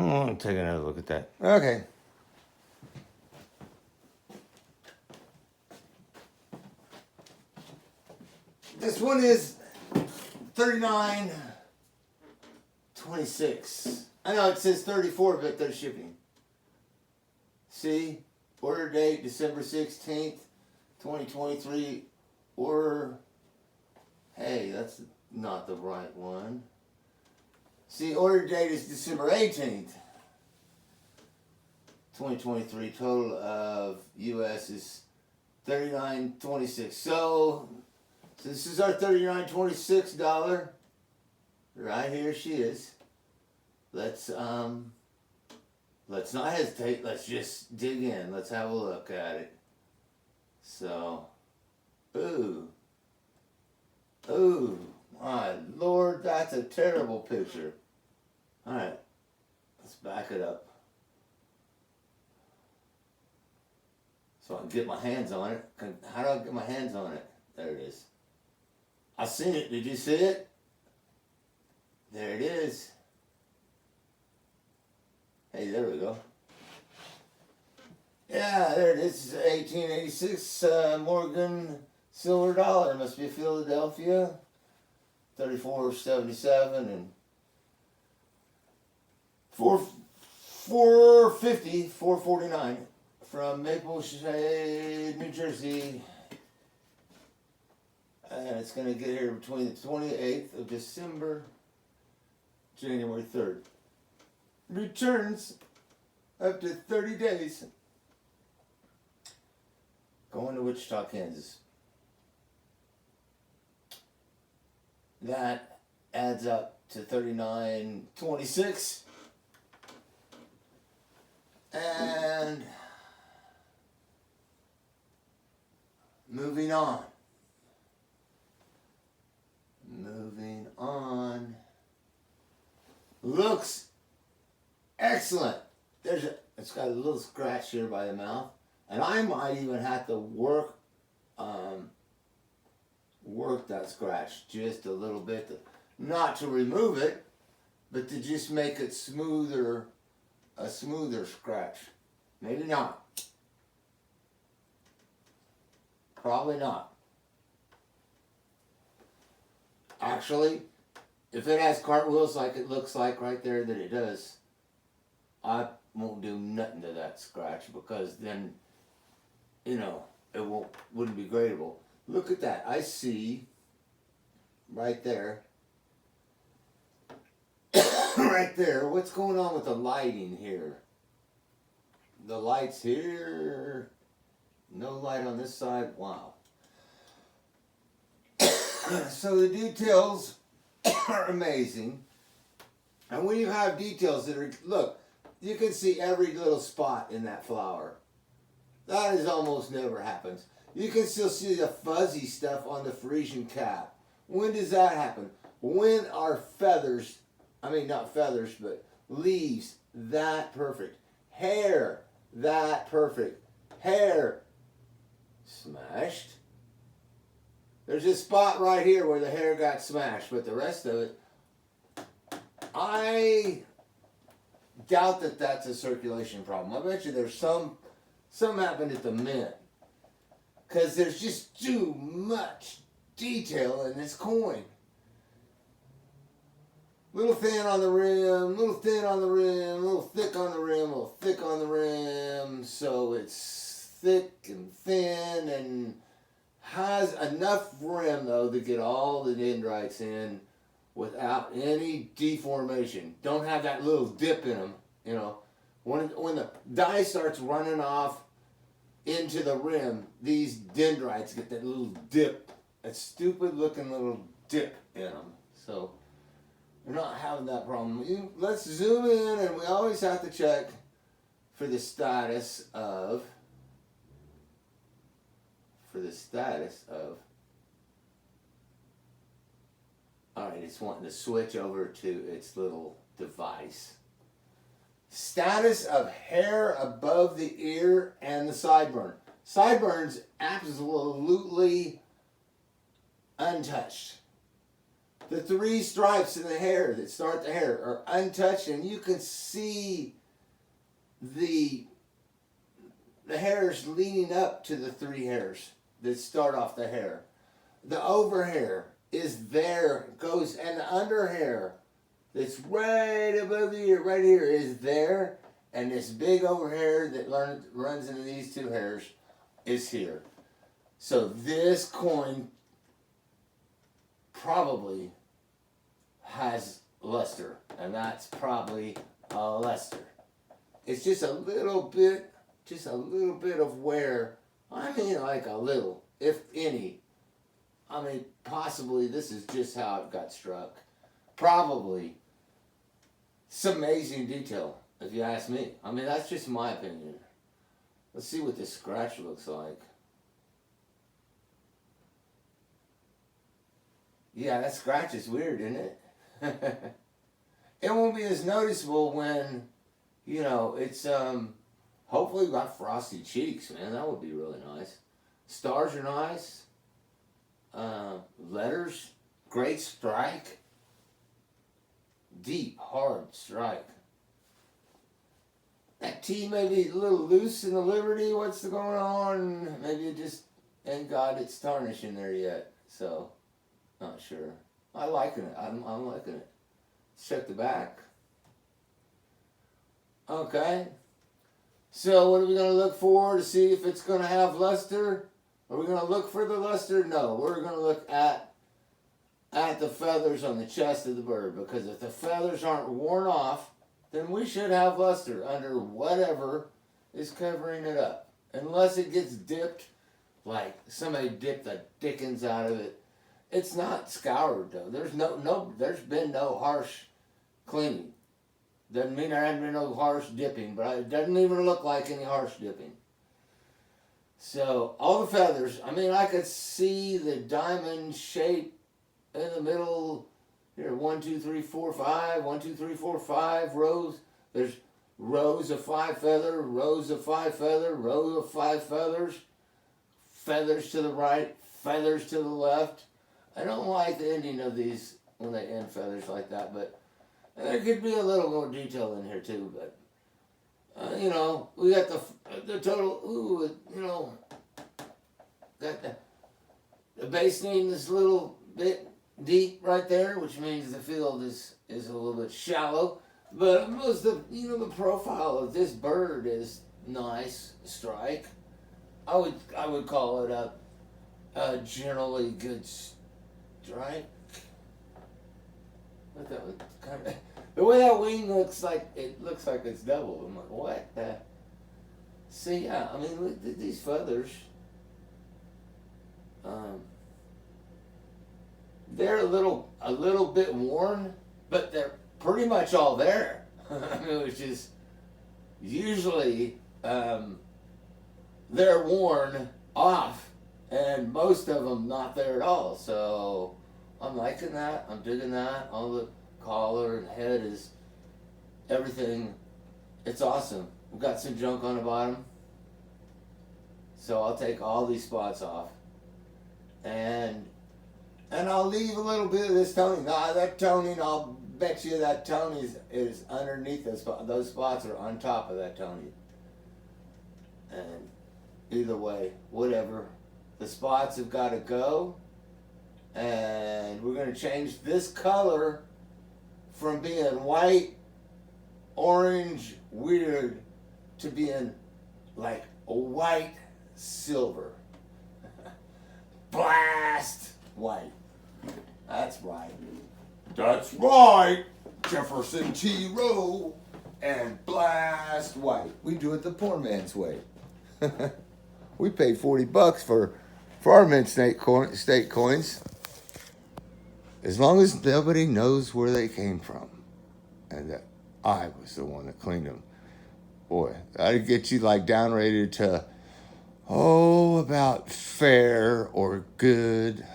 I'll take another look at that. Okay. This one is 39.26. I know it says 34, but they're shipping. See, order date December 16th, 2023. Order. Hey, that's not the right one. See, order date is December 18th, 2023. Total of US is 39.26. So this is our $39.26. Right here she is. Let's not hesitate. Let's just dig in. Let's have a look at it. So, ooh, my Lord, that's a terrible picture. All right, let's back it up so I can get my hands on it. How do I get my hands on it? There it is. I seen it. Did you see it? There it is. Hey, there we go. Yeah, there it is. 1886 Morgan silver dollar. Must be Philadelphia. 34.77 and 449 from Maple Shade, New Jersey. And it's going to get here between the 28th of December, January 3rd. Returns up to 30 days. Going to Wichita, Kansas. That adds up to 39.26. And moving on. Looks excellent. It's got a little scratch here by the mouth, and I might even have to work that scratch just a little bit, not to remove it, but to just make it smoother, a smoother scratch. Maybe not. Probably not. Actually, if it has cartwheels like it looks like right there that it does, I won't do nothing to that scratch, because then, it wouldn't be gradable. Look at that. I see right there, right there, what's going on with the lighting here? The light's here, no light on this side. Wow. So the details are amazing. And when you have details that are, look, you can see every little spot in that flower. That is almost never happens. You can still see the fuzzy stuff on the Frisian cap. When does that happen? When are feathers, not feathers, but leaves that perfect? Hair that perfect? Hair smashed. There's a spot right here where the hair got smashed, but the rest of it, I doubt that that's a circulation problem. I bet you there's some happened at the mint, because there's just too much detail in this coin. Little thin on the rim, little thin on the rim, little thick on the rim, little thick on the rim, so it's thick and thin and has enough rim though to get all the dendrites in without any deformation. Don't have that little dip in them, When the dye starts running off into the rim, these dendrites get that little dip, that stupid looking little dip in them. So we're not having that problem. Let's zoom in, and we always have to check for the status of, alright, it's wanting to switch over to its little device. Status of hair above the ear and the sideburn. Sideburns absolutely untouched. The three stripes in the hair that start the hair are untouched, and you can see the hairs leading up to the three hairs that start off the hair. The over hair is there, goes, and the under hair that's right above the ear, right here, is there, and this big over hair that runs into these two hairs is here. So this coin probably has luster, and that's probably a luster. It's just a little bit of wear. I mean, like a little, if any. I mean, possibly this is just how it got struck. Probably some amazing detail, if you ask me. I mean, that's just my opinion. Let's see what this scratch looks like. Yeah, that scratch is weird, isn't it? It won't be as noticeable when, you know, it's, hopefully got frosty cheeks, man. That would be really nice. Stars are nice. Letters, great strike. Deep, hard strike. That T may be a little loose in the Liberty. What's going on? Maybe it just ain't got its tarnish in there yet. So, not sure. I'm liking it. I'm liking it. Let's check the back. Okay. So what are we going to look for to see if it's going to have luster? Are we going to look for the luster? No. We're going to look at the feathers on the chest of the bird, because if the feathers aren't worn off, then we should have luster under whatever is covering it up. Unless it gets dipped, like somebody dipped the dickens out of it. It's not scoured though. There's been no harsh cleaning. Doesn't mean there hasn't been no harsh dipping, but it doesn't even look like any harsh dipping. So all the feathers, I mean, I could see the diamond shape in the middle. Here, 1, 2, 3, 4, 5. 1, 2, 3, 4, 5 rows. There's rows of 5 feather, rows of 5 feather, rows of 5 feathers. Feathers to the right, feathers to the left. I don't like the ending of these when they end feathers like that, but there could be a little more detail in here too. But you know, we got the total. Ooh, you know, got the base name is a little bit deep right there, which means the field is a little bit shallow. But most of the profile of this bird is nice strike. I would call it a generally good strike. But that was kind of, the way that wing looks like it's double. I'm like, what the? See, yeah, I mean, look at these feathers. They're a little bit worn, but they're pretty much all there. I mean, which is usually they're worn off, and most of them not there at all. So I'm liking that. I'm digging that. All the collar and head is everything. It's awesome. We've got some junk on the bottom, so I'll take all these spots off, and I'll leave a little bit of this toning. That toning, I'll bet you that toning is underneath those spots. Those spots are on top of that toning. And either way, whatever. The spots have got to go. And we're going to change this color from being white, orange, weird, to being like a white silver. Blast white. That's right. That's right. Jefferson T. Rowe and blast white. We do it the poor man's way. We paid $40 for our mint state coins. As long as nobody knows where they came from. And that I was the one that cleaned them. Boy, that'd get you like downrated to, about fair or good.